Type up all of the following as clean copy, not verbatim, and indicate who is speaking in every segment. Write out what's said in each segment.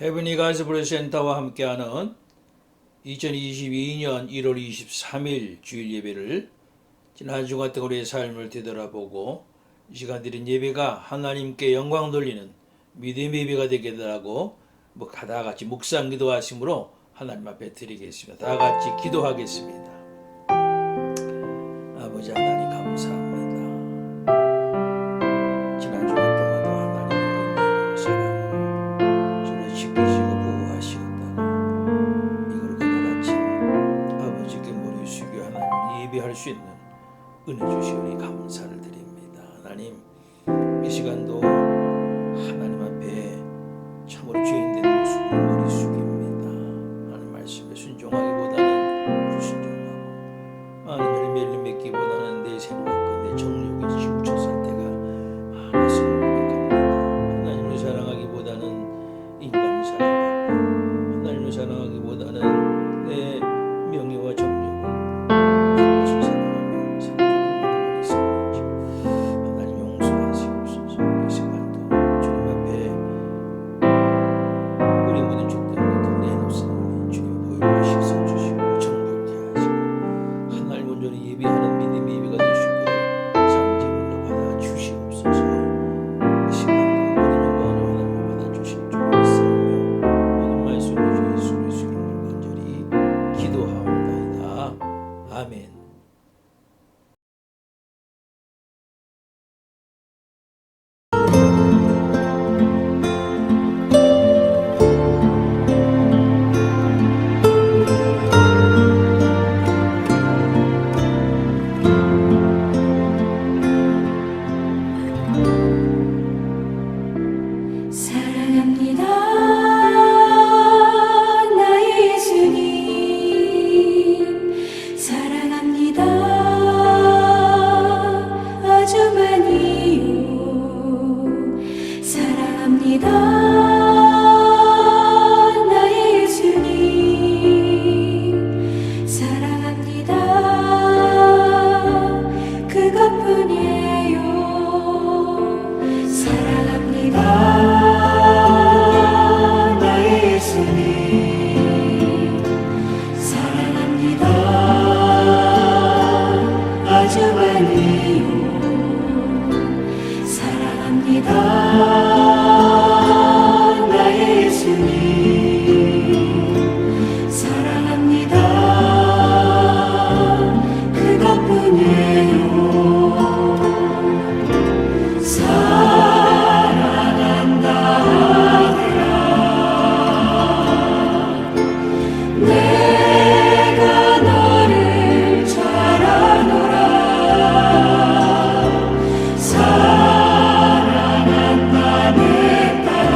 Speaker 1: 헤브니 가스프레 센터와 함께하는 2022년 1월 23일 주일 예배를 지난 한 주간 동안 우리의 삶을 되돌아보고 이 시간 드린 예배가 하나님께 영광 돌리는 믿음의 예배가 되게 해달라고 다 같이 묵상 기도하심으로 하나님 앞에 드리겠습니다. 다 같이 기도하겠습니다. 아버지 하나님 감사합니다. 지난 주간 동안도 하나님의 은혜로 사랑으로 저를 지키시고 보호하시었다고 이걸 오늘 아침 아버지께 머리 숙여 하나님 예배할 수 있는 은혜 주시오니 감사를 드립니다. 하나님 이 시간도 하나님 앞에 참으로 죄인된 모습으로 머리 숙입니다. 하나님 말씀에 순종하기보다는 불순종하고 많은 열매를 맺기보다는 내 생각과 내 정욕에 치우쳤을 때가 많았음을 고백합니다. 하나님을 사랑하기보다는 인간을 사랑하고 하나님을 사랑하기보다는 내 명예와 정욕을 그것을 사랑하며 선택을 많이 했습니다. 하나님 용서하시옵소서. 이 시간도 주님 앞에 우리 모든 죄 때문에 더 내놓사오니 주님 보혈로 씻어주시고 정결케 하시고 하나님 온전히 예배하는 믿음의 예배가 되시도록 상징으로 받아주시옵소서. 이 시간도 모든 영광을 하나님을 받아주실 줄 믿사오며 모든 말씀을 주 예수 그리스도 이름으로 간절히 기도하옵나이다. 아멘.
Speaker 2: 사랑합니다 나의 예수님 사랑합니다 아주 많이요 사랑합니다 나의 예수님 사랑합니다 그것뿐이에요 사랑합니다 나의 예수님 사랑합니다 그것뿐이에요 사랑한다 하더라 내가 너를 잘 아노라 사랑한다 내 딸아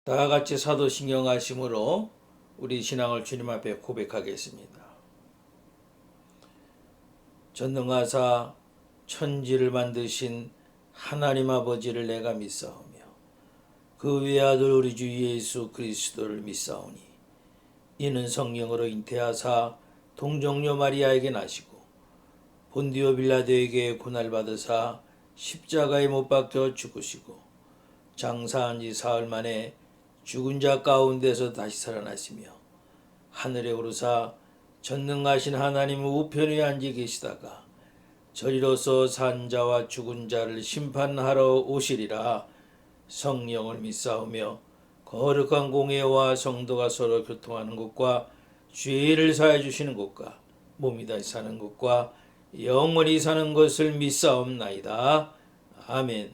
Speaker 1: 다 같이 사도신경 하심으로 우리 신앙을 주님 앞에 고백하겠습니다. 전능하사 천지를 만드신 하나님 아버지를 내가 믿사오며 그 외아들 우리 주 예수 그리스도를 믿사오니 이는 성령으로 잉태하사 동정녀 마리아에게 나시고 본디오 빌라도에게 고난받으사 십자가에 못 박혀 죽으시고 장사한 지 사흘 만에 죽은 자 가운데서 다시 살아나시며 하늘에 오르사 전능하신 하나님 우편에 앉아 계시다가 저리로서 산 자와 죽은 자를 심판하러 오시리라. 성령을 믿사오며 거룩한 공예와 성도가 서로 교통하는 것과 죄를 사해 주시는 것과 몸이 다시 사는 것과 영원히 사는 것을 믿사옵나이다. 아멘.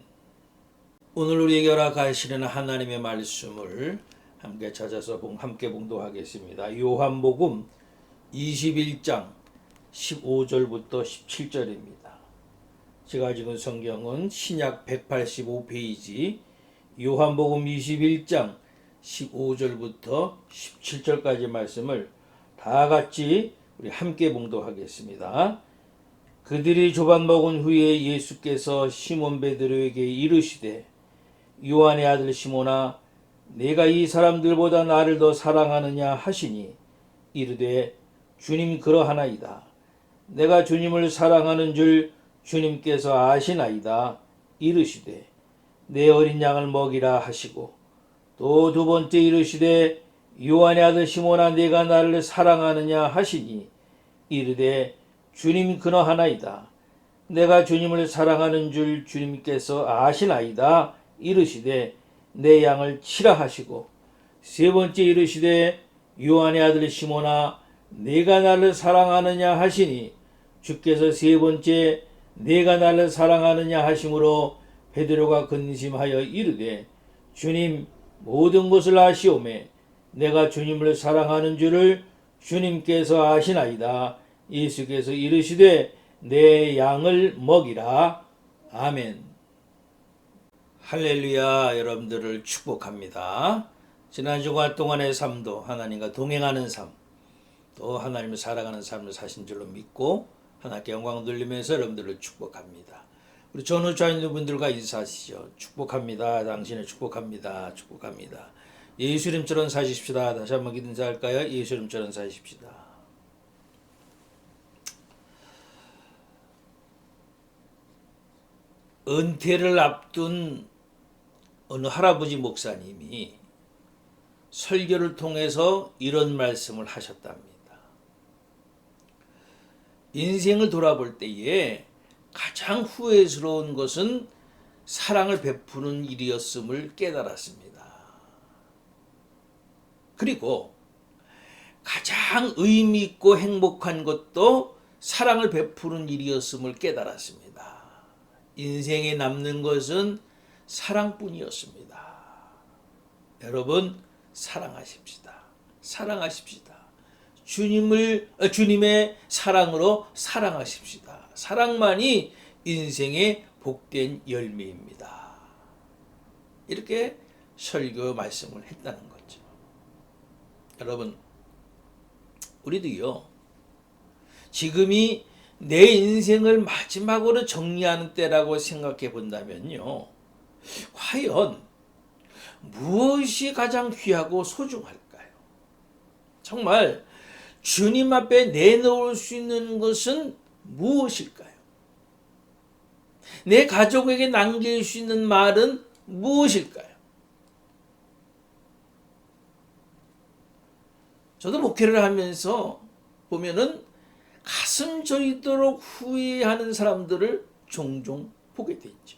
Speaker 1: 오늘 우리에게 허락하시는 하나님의 말씀을 함께 찾아서 함께 봉독하겠습니다. 요한복음 21장 15절부터 17절입니다. 제가 지금 성경은 신약 185페이지 요한복음 21장 15절부터 17절까지 말씀을 다 같이 우리 함께 봉독하겠습니다. 그들이 조반 먹은 후에 예수께서 시몬 베드로에게 이르시되 요한의 아들 시몬아 내가 이 사람들보다 나를 더 사랑하느냐 하시니 이르되 주님 그러하나이다. 내가 주님을 사랑하는 줄 주님께서 아시나이다. 이르시되 내 어린 양을 먹이라 하시고 또 두 번째 이르시되 요한의 아들 시몬아 내가 나를 사랑하느냐 하시니 이르되 주님 그러하나이다. 내가 주님을 사랑하는 줄 주님께서 아시나이다. 이르시되 내 양을 치라 하시고 세 번째 이르시되 요한의 아들 시몬아 내가 나를 사랑하느냐 하시니 주께서 세 번째 내가 나를 사랑하느냐 하심으로 베드로가 근심하여 이르되 주님 모든 것을 아시오매 내가 주님을 사랑하는 줄을 주님께서 아시나이다. 예수께서 이르시되 내 양을 먹이라. 아멘. 할렐루야. 여러분들을 축복합니다. 지난 주간 동안의 삶도 하나님과 동행하는 삶, 또 하나님을 사랑하는 삶을 사신 줄로 믿고 하나님께 영광 돌리면서 여러분들을 축복합니다. 우리 전후 자녀분들과 인사하시죠. 축복합니다. 당신을 축복합니다. 축복합니다. 예수님처럼 사십시다. 다시 한번 기도 인사할까요? 예수님처럼 사십시다. 은퇴를 앞둔 어느 할아버지 목사님이 설교를 통해서 이런 말씀을 하셨답니다. 인생을 돌아볼 때에 가장 후회스러운 것은 사랑을 베푸는 일이었음을 깨달았습니다. 그리고 가장 의미 있고 행복한 것도 사랑을 베푸는 일이었음을 깨달았습니다. 인생에 남는 것은 사랑뿐이었습니다. 여러분 사랑하십시다. 사랑하십시다. 주님의 사랑으로 사랑하십시다. 사랑만이 인생의 복된 열매입니다. 이렇게 설교 말씀을 했다는 거죠. 여러분, 우리도요, 지금이 내 인생을 마지막으로 정리하는 때라고 생각해 본다면요, 과연 무엇이 가장 귀하고 소중할까요? 정말 주님 앞에 내놓을 수 있는 것은 무엇일까요? 내 가족에게 남길 수 있는 말은 무엇일까요? 저도 목회를 하면서 보면은 가슴 저리도록 후회하는 사람들을 종종 보게 되죠.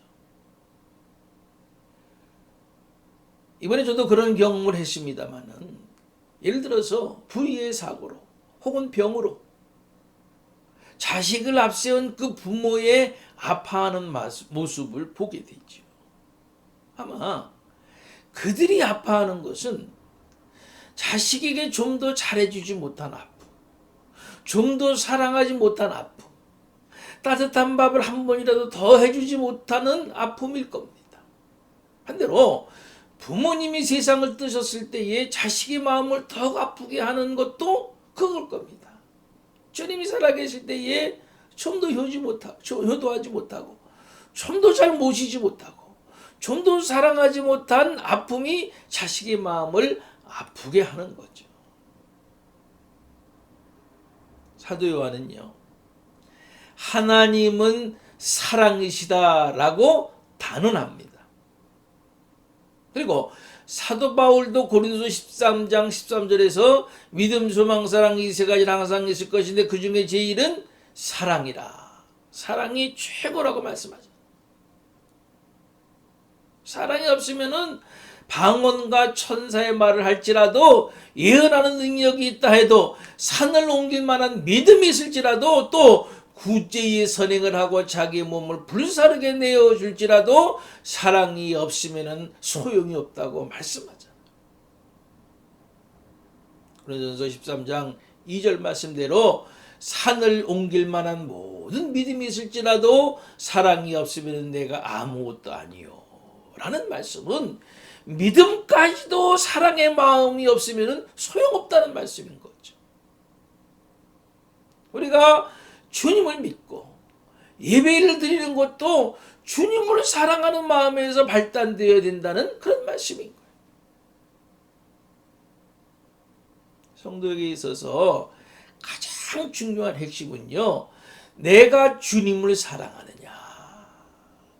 Speaker 1: 이번에 저도 그런 경험을 했습니다만은, 예를 들어서 불의의 사고로 혹은 병으로 자식을 앞세운 그 부모의 아파하는 모습을 보게 되죠. 아마 그들이 아파하는 것은 자식에게 좀 더 잘해주지 못한 아픔, 좀 더 사랑하지 못한 아픔, 따뜻한 밥을 한 번이라도 더 해주지 못하는 아픔일 겁니다. 반대로 부모님이 세상을 뜨셨을 때에 자식의 마음을 더욱 아프게 하는 것도 그걸 겁니다. 주님이 살아계실 때에 좀 더 효도하지 못하고 좀 더 잘 모시지 못하고 좀 더 사랑하지 못한 아픔이 자식의 마음을 아프게 하는 거죠. 사도 요한은요, 하나님은 사랑이시다라고 단언합니다. 그리고 사도 바울도 고린도 13장 13절에서 믿음, 소망, 사랑 이 세 가지는 항상 있을 것인데 그 중에 제일은 사랑이라. 사랑이 최고라고 말씀하죠. 사랑이 없으면은 방언과 천사의 말을 할지라도 예언하는 능력이 있다 해도 산을 옮길 만한 믿음이 있을지라도 또 구제의 선행을 하고 자기의 몸을 불사르게 내어줄지라도 사랑이 없으면 소용이 없다고 말씀하잖아요. 고린도전서 13장 2절 말씀대로 산을 옮길 만한 모든 믿음이 있을지라도 사랑이 없으면 내가 아무것도 아니요 라는 말씀은 믿음까지도 사랑의 마음이 없으면 소용없다는 말씀인 거죠. 우리가 주님을 믿고 예배를 드리는 것도 주님을 사랑하는 마음에서 발단되어야 된다는 그런 말씀인 거예요. 성도에게 있어서 가장 중요한 핵심은요, 내가 주님을 사랑하느냐,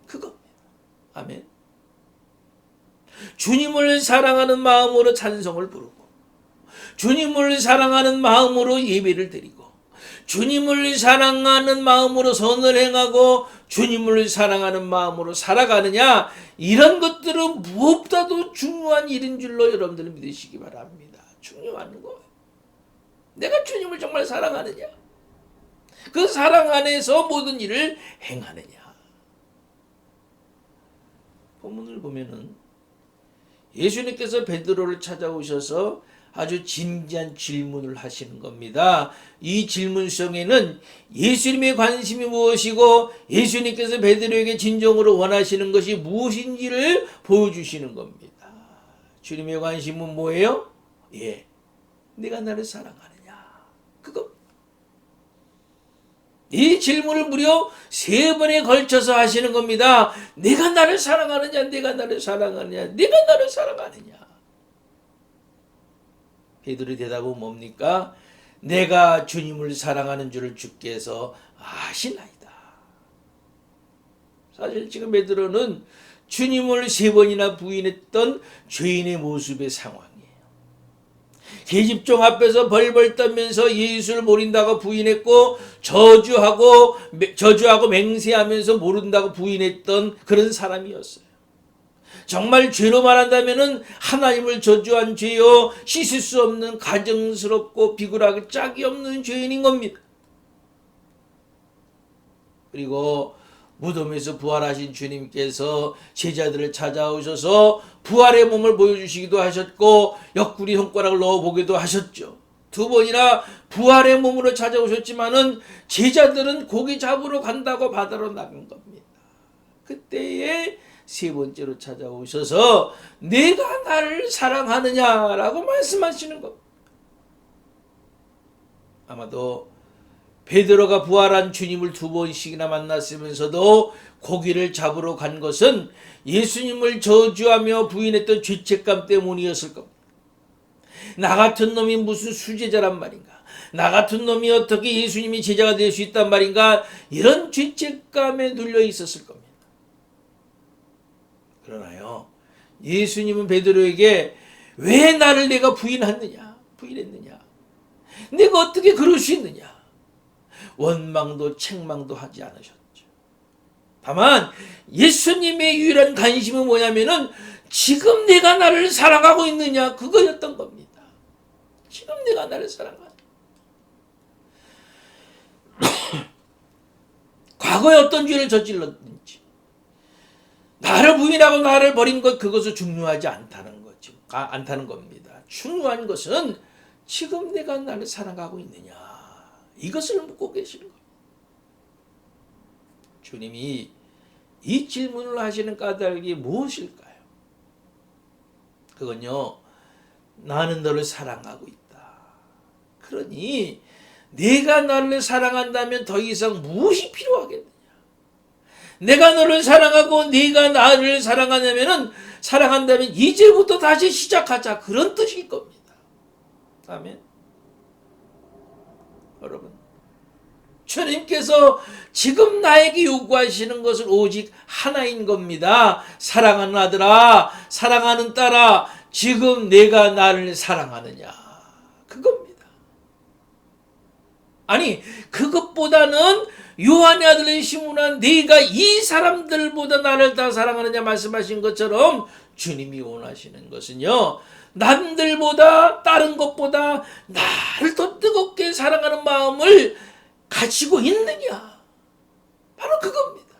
Speaker 1: 그겁니다. 아멘. 주님을 사랑하는 마음으로 찬송을 부르고 주님을 사랑하는 마음으로 예배를 드리고 주님을 사랑하는 마음으로 선을 행하고 주님을 사랑하는 마음으로 살아가느냐, 이런 것들은 무엇보다도 중요한 일인 줄로 여러분들은 믿으시기 바랍니다. 중요한 거예요. 내가 주님을 정말 사랑하느냐, 그 사랑 안에서 모든 일을 행하느냐. 본문을 보면은 예수님께서 베드로를 찾아오셔서 아주 진지한 질문을 하시는 겁니다. 이 질문 속에는 예수님의 관심이 무엇이고 예수님께서 베드로에게 진정으로 원하시는 것이 무엇인지를 보여주시는 겁니다. 주님의 관심은 뭐예요? 예, 내가 나를 사랑하느냐, 그거. 이 질문을 무려 3번에 걸쳐서 하시는 겁니다. 내가 나를 사랑하느냐, 내가 나를 사랑하느냐, 내가 나를 사랑하느냐. 베드로의 대답은 뭡니까? 내가 주님을 사랑하는 줄을 주께서 아시나이다. 사실 지금 베드로는 주님을 3번이나 부인했던 죄인의 모습의 상황이에요. 계집종 앞에서 벌벌 떨면서 예수를 모른다고 부인했고 저주하고 맹세하면서 모른다고 부인했던 그런 사람이었어요. 정말 죄로 말한다면은 하나님을 저주한 죄요, 씻을 수 없는 가증스럽고 비굴하게 짝이 없는 죄인인 겁니다. 그리고 무덤에서 부활하신 주님께서 제자들을 찾아오셔서 부활의 몸을 보여주시기도 하셨고 옆구리 손가락을 넣어보기도 하셨죠. 2번이나 부활의 몸으로 찾아오셨지만은 제자들은 고기 잡으러 간다고 바다로 나간 겁니다. 그때에 3번째로 찾아오셔서 내가 나를 사랑하느냐라고 말씀하시는 겁니다. 아마도 베드로가 부활한 주님을 2번씩이나 만났으면서도 고기를 잡으러 간 것은 예수님을 저주하며 부인했던 죄책감 때문이었을 겁니다. 나 같은 놈이 무슨 수제자란 말인가? 나 같은 놈이 어떻게 예수님이 제자가 될 수 있단 말인가? 이런 죄책감에 눌려 있었을 겁니다. 그러나요, 예수님은 베드로에게 왜 나를 내가 부인했느냐? 내가 어떻게 그럴 수 있느냐? 원망도 책망도 하지 않으셨죠. 다만 예수님의 유일한 관심은 뭐냐면은 지금 내가 나를 사랑하고 있느냐, 그거였던 겁니다. 지금 내가 나를 사랑하느냐. 과거에 어떤 죄를 저질렀는지, 나를 부인하고 나를 버린 것, 그것은 중요하지 않다는 겁니다. 중요한 것은 지금 내가 나를 사랑하고 있느냐, 이것을 묻고 계시는 겁니다. 주님이 이 질문을 하시는 까닭이 무엇일까요? 그건요, 나는 너를 사랑하고 있다. 그러니 내가 나를 사랑한다면 더 이상 무엇이 필요하겠느냐? 내가 너를 사랑하고 네가 나를 사랑한다면 이제부터 다시 시작하자, 그런 뜻일 겁니다. 아멘. 여러분, 주님께서 지금 나에게 요구하시는 것은 오직 하나인 겁니다. 사랑하는 아들아, 사랑하는 딸아, 지금 내가 나를 사랑하느냐, 그겁니다. 아니, 그것보다는 요한의 아들 시몬아, 네가 이 사람들보다 나를 다 사랑하느냐 말씀하신 것처럼 주님이 원하시는 것은요, 남들보다 다른 것보다 나를 더 뜨겁게 사랑하는 마음을 가지고 있느냐, 바로 그겁니다.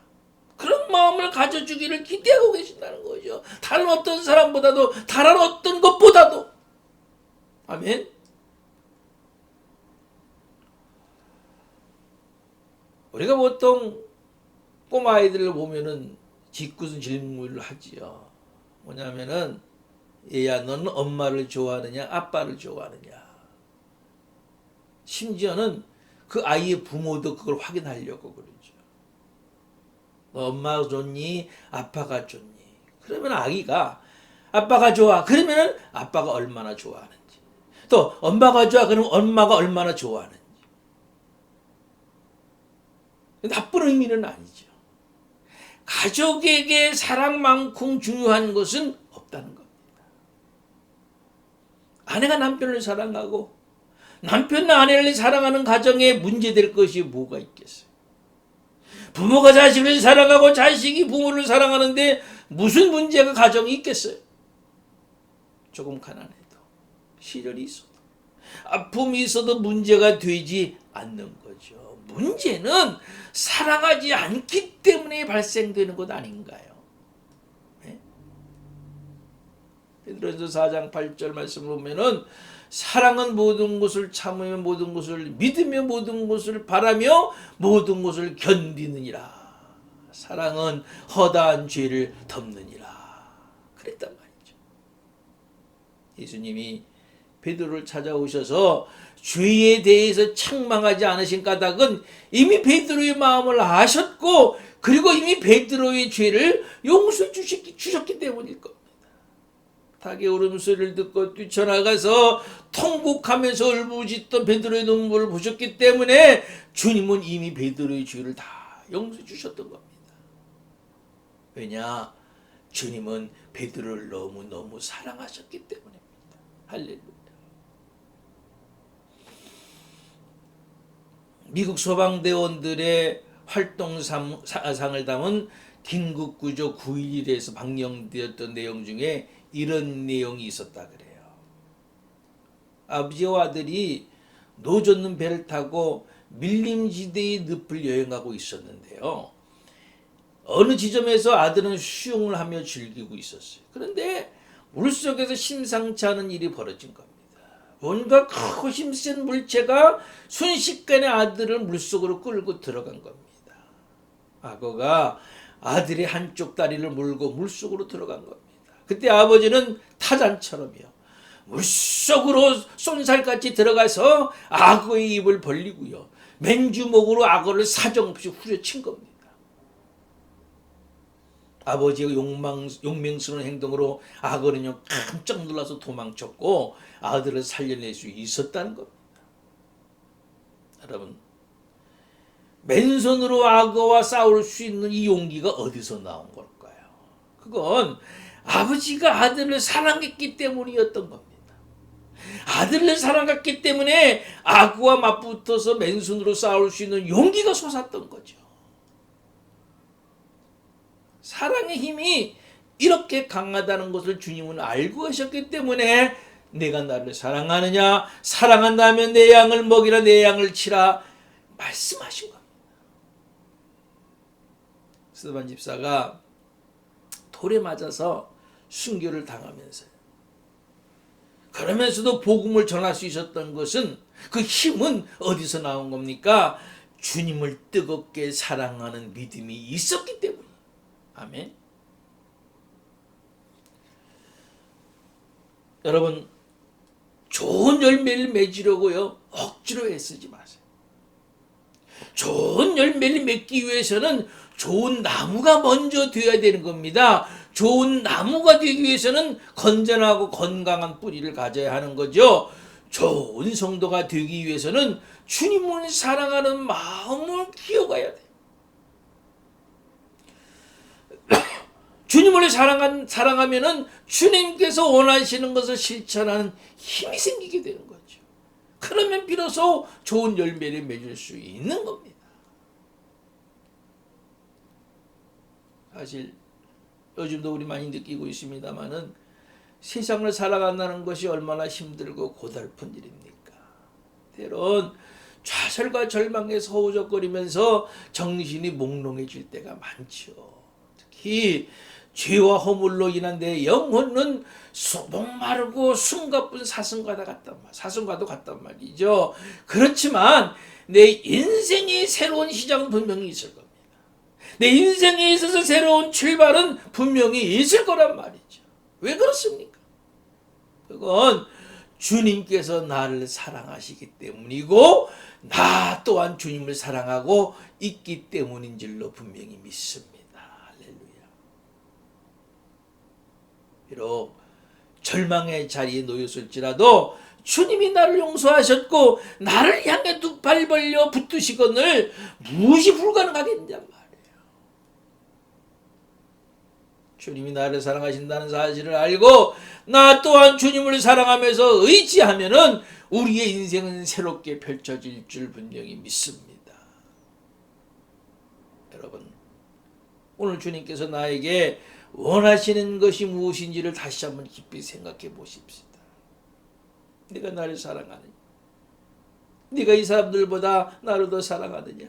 Speaker 1: 그런 마음을 가져주기를 기대하고 계신다는 거죠. 다른 어떤 사람보다도, 다른 어떤 것보다도. 아멘. 우리가 보통 꼬마아이들을 보면은 짓궂은 질문을 하지요. 뭐냐면은, 얘야, 너는 엄마를 좋아하느냐 아빠를 좋아하느냐. 심지어는 그 아이의 부모도 그걸 확인하려고 그러죠. 너 엄마가 좋니 아빠가 좋니. 그러면 아기가 아빠가 좋아, 그러면 아빠가 얼마나 좋아하는지, 또 엄마가 좋아, 그러면 엄마가 얼마나 좋아하는지. 나쁜 의미는 아니죠. 가족에게 사랑만큼 중요한 것은 없다는 겁니다. 아내가 남편을 사랑하고 남편은 아내를 사랑하는 가정에 문제될 것이 뭐가 있겠어요? 부모가 자식을 사랑하고 자식이 부모를 사랑하는데 무슨 문제가 가정에 있겠어요? 조금 가난해도, 시련이 있어도, 아픔이 있어도 문제가 되지 않는 거죠. 문제는 사랑하지 않기 때문에 발생되는 것 아닌가요? 네? 베드로전서 4장 8절 말씀을 보면은, 사랑은 모든 것을 참으며 모든 것을 믿으며 모든 것을 바라며 모든 것을 견디느니라. 사랑은 허다한 죄를 덮느니라. 그랬단 말이죠. 예수님이 베드로를 찾아오셔서 죄에 대해서 책망하지 않으신 까닭은 이미 베드로의 마음을 아셨고, 그리고 이미 베드로의 죄를 용서해 주셨기 때문일 겁니다. 닭의 울음소리를 듣고 뛰쳐나가서 통곡하면서 울부짖던 베드로의 눈물을 보셨기 때문에 주님은 이미 베드로의 죄를 다 용서해 주셨던 겁니다. 왜냐? 주님은 베드로를 너무너무 사랑하셨기 때문입니다. 할렐루야. 미국 소방대원들의 활동상을 담은 긴급구조 9.11에서 방영되었던 내용 중에 이런 내용이 있었다 그래요. 아버지와 아들이 노젓는 배를 타고 밀림지대의 늪을 여행하고 있었는데요. 어느 지점에서 아들은 수영을 하며 즐기고 있었어요. 그런데 물속에서 심상치 않은 일이 벌어진 겁니다. 뭔가 크고 힘센 물체가 순식간에 아들을 물속으로 끌고 들어간 겁니다. 악어가 아들의 한쪽 다리를 물고 물속으로 들어간 겁니다. 그때 아버지는 타잔처럼요, 물속으로 쏜살같이 들어가서 악어의 입을 벌리고요, 맨주먹으로 악어를 사정없이 후려친 겁니다. 아버지의 용맹스러운 행동으로 악어는요 깜짝 놀라서 도망쳤고 아들을 살려낼 수 있었다는 겁니다. 여러분, 맨손으로 악어와 싸울 수 있는 이 용기가 어디서 나온 걸까요? 그건 아버지가 아들을 사랑했기 때문이었던 겁니다. 아들을 사랑했기 때문에 악어와 맞붙어서 맨손으로 싸울 수 있는 용기가 솟았던 거죠. 사랑의 힘이 이렇게 강하다는 것을 주님은 알고 하셨기 때문에 내가 나를 사랑하느냐, 사랑한다면 내 양을 먹이라, 내 양을 치라 말씀하신 겁니다. 스데반 집사가 돌에 맞아서 순교를 당하면서, 그러면서도 복음을 전할 수 있었던 것은, 그 힘은 어디서 나온 겁니까? 주님을 뜨겁게 사랑하는 믿음이 있었기 때문에. 아멘. 여러분, 좋은 열매를 맺으려고요, 억지로 애쓰지 마세요. 좋은 열매를 맺기 위해서는 좋은 나무가 먼저 되어야 되는 겁니다. 좋은 나무가 되기 위해서는 건전하고 건강한 뿌리를 가져야 하는 거죠. 좋은 성도가 되기 위해서는 주님을 사랑하는 마음을 키워가야 돼요. 주님을 사랑하면은 주님께서 원하시는 것을 실천하는 힘이 생기게 되는 거죠. 그러면 비로소 좋은 열매를 맺을 수 있는 겁니다. 사실 요즘도 우리 많이 느끼고 있습니다만은 세상을 살아간다는 것이 얼마나 힘들고 고달픈 일입니까? 때론 좌절과 절망에 서우적거리면서 정신이 몽롱해질 때가 많죠. 특히 죄와 허물로 인한 내 영혼은 목마르고 숨가쁜 사슴과도 같단 말이죠. 그렇지만 내 인생의 새로운 시작은 분명히 있을 겁니다. 내 인생에 있어서 새로운 출발은 분명히 있을 거란 말이죠. 왜 그렇습니까? 그건 주님께서 나를 사랑하시기 때문이고 나 또한 주님을 사랑하고 있기 때문인 줄로 분명히 믿습니다. 할렐루야. 비록 절망의 자리에 놓였을지라도 주님이 나를 용서하셨고 나를 향해 두 팔 벌려 붙드시거늘 무엇이 불가능하겠냔 말이에요. 주님이 나를 사랑하신다는 사실을 알고 나 또한 주님을 사랑하면서 의지하면은 우리의 인생은 새롭게 펼쳐질 줄 분명히 믿습니다. 여러분, 오늘 주님께서 나에게 원하시는 것이 무엇인지를 다시 한번 깊이 생각해 보십시다. 네가 나를 사랑하느냐? 네가 이 사람들보다 나를 더 사랑하느냐?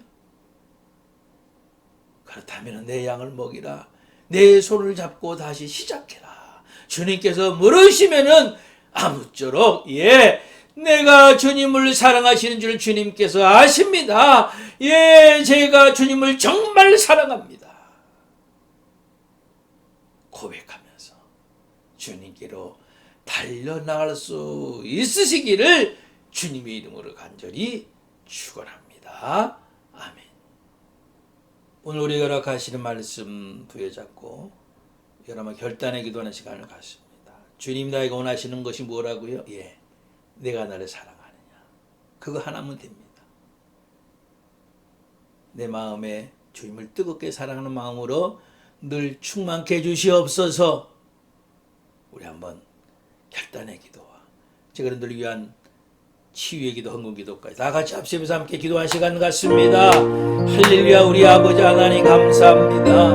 Speaker 1: 그렇다면 내 양을 먹이라. 내 손을 잡고 다시 시작해라. 주님께서 물으시면은 아무쪼록 내가 주님을 사랑하시는 줄 주님께서 아십니다. 제가 주님을 정말 사랑합니다. 고백하면서 주님께로 달려나갈 수 있으시기를 주님의 이름으로 간절히 축원합니다. 아멘. 오늘 우리가 허락하시는 말씀 부여잡고 여러분 결단의 기도하는 시간을 갖습니다. 주님, 나에게 원하시는 것이 뭐라고요? 내가 나를 사랑하느냐. 그거 하나면 됩니다. 내 마음에 주님을 뜨겁게 사랑하는 마음으로 늘 충만케 해주시옵소서. 우리 한번 결단의 기도와 저그들을 위한 치유의 기도, 헌금 기도까지 다 같이 합심해서 함께 기도한 시간 같습니다. 할렐루야. 우리 아버지 하나님 감사합니다.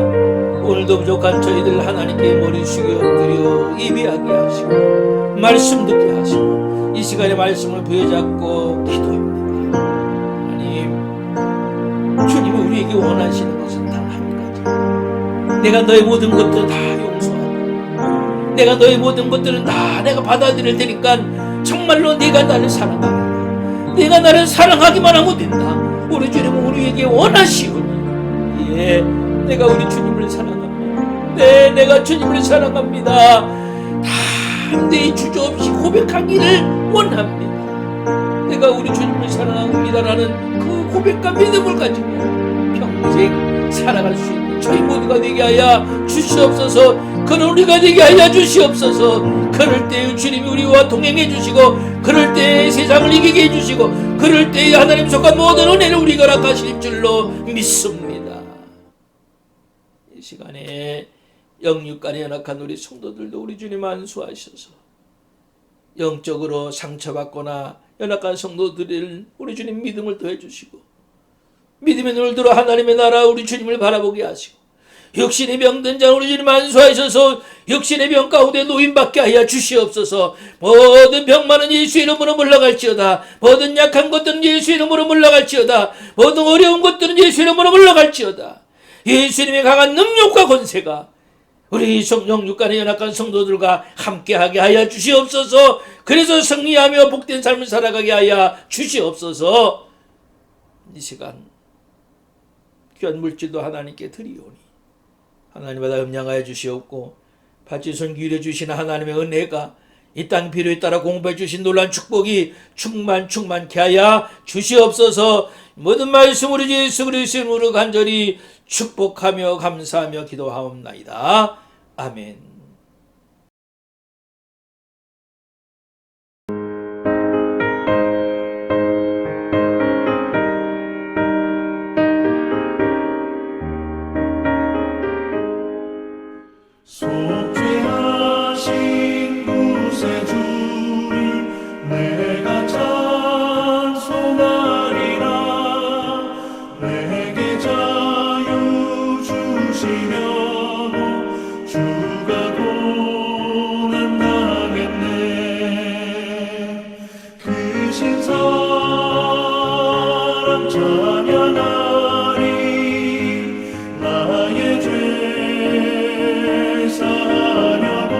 Speaker 1: 오늘도 부족한 저희들 하나님께 머리 숙여 엎드려 예배하게 하시고 말씀 듣게 하시고 이 시간에 말씀을 부여잡고 기도합니다. 하나님, 주님이 우리에게 원하시는 것은 단 한 가지. 내가 너의 모든 것들을 다 용서하고 내가 너의 모든 것들은 다 내가 받아들일 테니까 정말로 네가 나를 사랑하고 내가 나를 사랑하기만 하면 된다. 우리 주님은 우리에게 원하시오니 내가 우리 주님을 사랑합니다. 내가 주님을 사랑합니다. 담대히 주저없이 고백하기를 원합니다. 내가 우리 주님을 사랑합니다라는 그 고백과 믿음을 가지고 평생 살아갈 수 있는 저희 모두가 되게 하여 주시옵소서. 그런 우리가 되게 하여 주시옵소서. 그럴 때에 주님이 우리와 동행해 주시고 그럴 때에 세상을 이기게 해주시고 그럴 때에 하나님 속한 모든 은혜를 우리가 허락하실 줄로 믿습니다. 이 시간에 영육간에 연약한 우리 성도들도 우리 주님 안수하셔서 영적으로 상처받거나 연약한 성도들을 우리 주님 믿음을 더해 주시고 믿음의 눈을 들어 하나님의 나라 우리 주님을 바라보게 하시고 육신의 병든 자 우리 주님 안수하셔서 육신의 병 가운데 노인받게 하여 주시옵소서. 모든 병만은 예수 이름으로 물러갈지어다. 모든 약한 것들은 예수 이름으로 물러갈지어다. 모든 어려운 것들은 예수 이름으로 물러갈지어다. 예수님의 강한 능력과 권세가 우리 영육간의 연약한 성도들과 함께하게 하여 주시옵소서. 그래서 승리하며 복된 삶을 살아가게 하여 주시옵소서. 이 시간 귀한 물질도 하나님께 드리오니 하나님마다 음양하여 주시옵고 받지 손 기울여 주시는 하나님의 은혜가 이 땅 필요에 따라 공부해 주신 놀란 축복이 충만케 하여 주시옵소서. 모든 말씀 우리 예수 그리스도의 이름으로 간절히 축복하며 감사하며 기도하옵나이다. 아멘.
Speaker 3: 속죄하신 구세주를 내가 찬송하리라. 내게 자유 주시려고 주가 고난당했네. 그 신사랑 찬양하리. 나의 죄 사하려고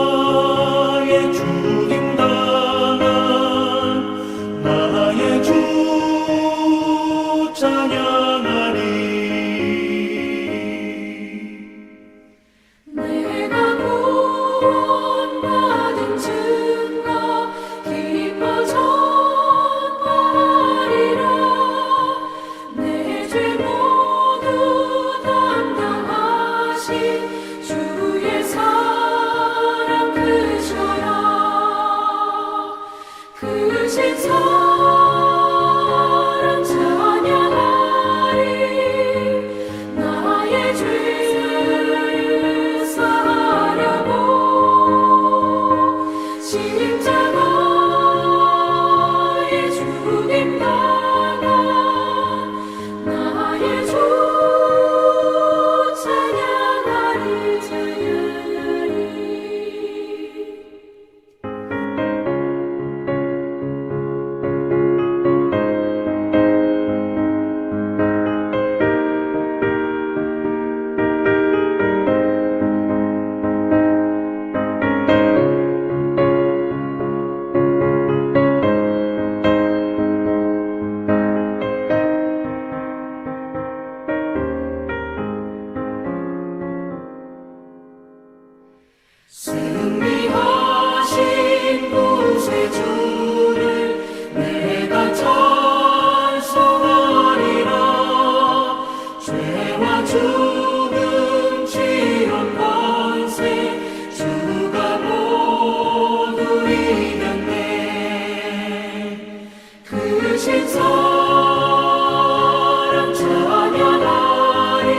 Speaker 3: 십자가에 죽임당한 나의 주 찬양하리.
Speaker 2: 내가 구원받은 증거 기뻐 전파하리라. 내 죄 모두 담당하신 주의 사랑 크셔요. 크신 사랑 찬양하리. 나의 죄 사하려고 십자가에 죽임당한 나의 주 찬양하리. 승리하신 구세주를 내가 찬송하리라. 죄와 죽음 지은 권세 주가 모두 이겼네. 크신 사랑 찬양하리.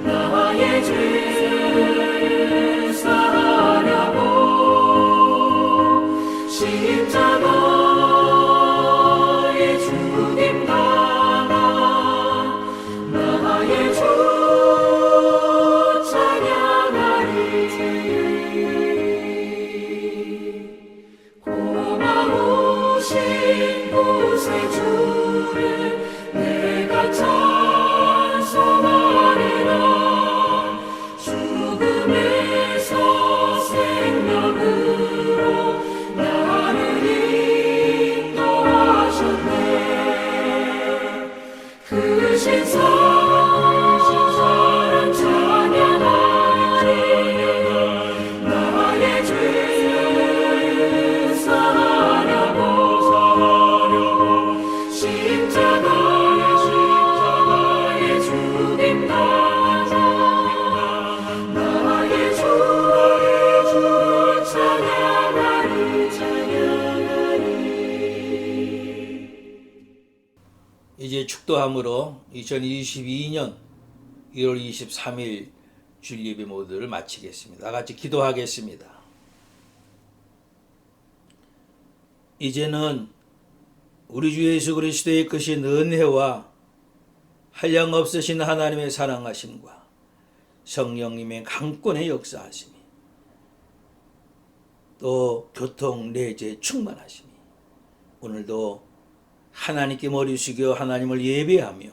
Speaker 2: 나의 죄 사하려고 십자가에 죽임당한 나의 주 찬양하리. 고마우신 구세주를 내가 찬송하리라. 죽음에서 생명으로 나를 인도하셨네. 크신 사랑 찬양하리. 나의 죄 사하려고 십자가에 죽임당한 나의 주 찬양하리.
Speaker 1: 이제 축도함으로 2022년 1월 23일 주일 예배 모두를 마치겠습니다. 다 같이 기도하겠습니다. 이제는 우리 주 예수 그리스도의 크신 은혜와 한량없으신 하나님의 사랑하심과 성령님의 강권의 역사하심이 또 교통 내재 충만하심이 오늘도 하나님께 머리 숙여 하나님을 예배하며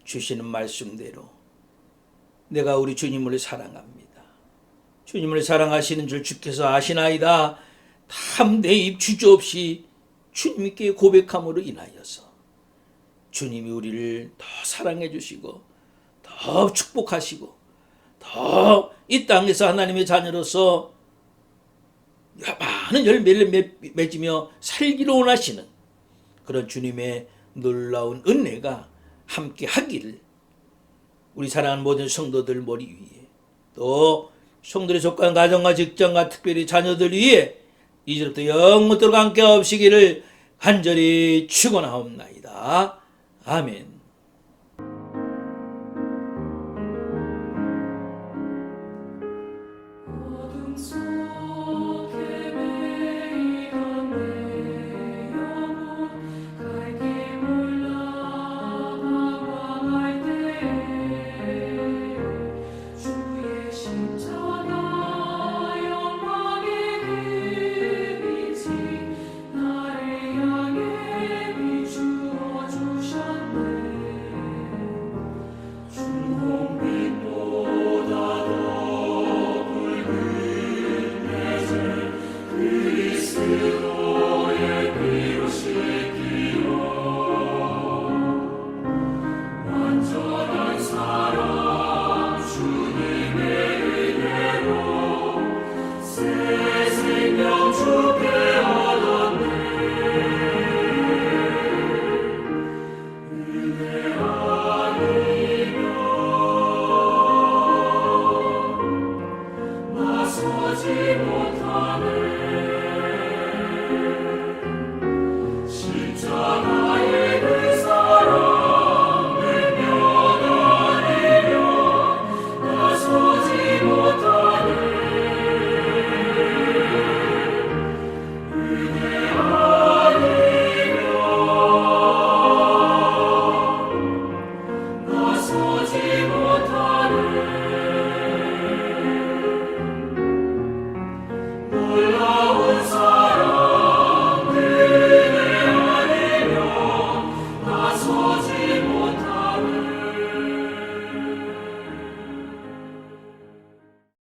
Speaker 1: 주시는 말씀대로 내가 우리 주님을 사랑합니다. 주님을 사랑하시는 줄 주께서 아시나이다. 담대히 주저없이 주님께 고백함으로 인하여서 주님이 우리를 더 사랑해 주시고 더 축복하시고 더 더 이 땅에서 하나님의 자녀로서 많은 열매를 맺으며 살기로 원하시는 그런 주님의 놀라운 은혜가 함께 하기를 우리 사랑하는 모든 성도들 머리 위에 또 성도들의 속한 가정과 직장과 특별히 자녀들 위에 이제부터 영원토록 함께 없으기를 간절히 축원하옵나이다. 아멘.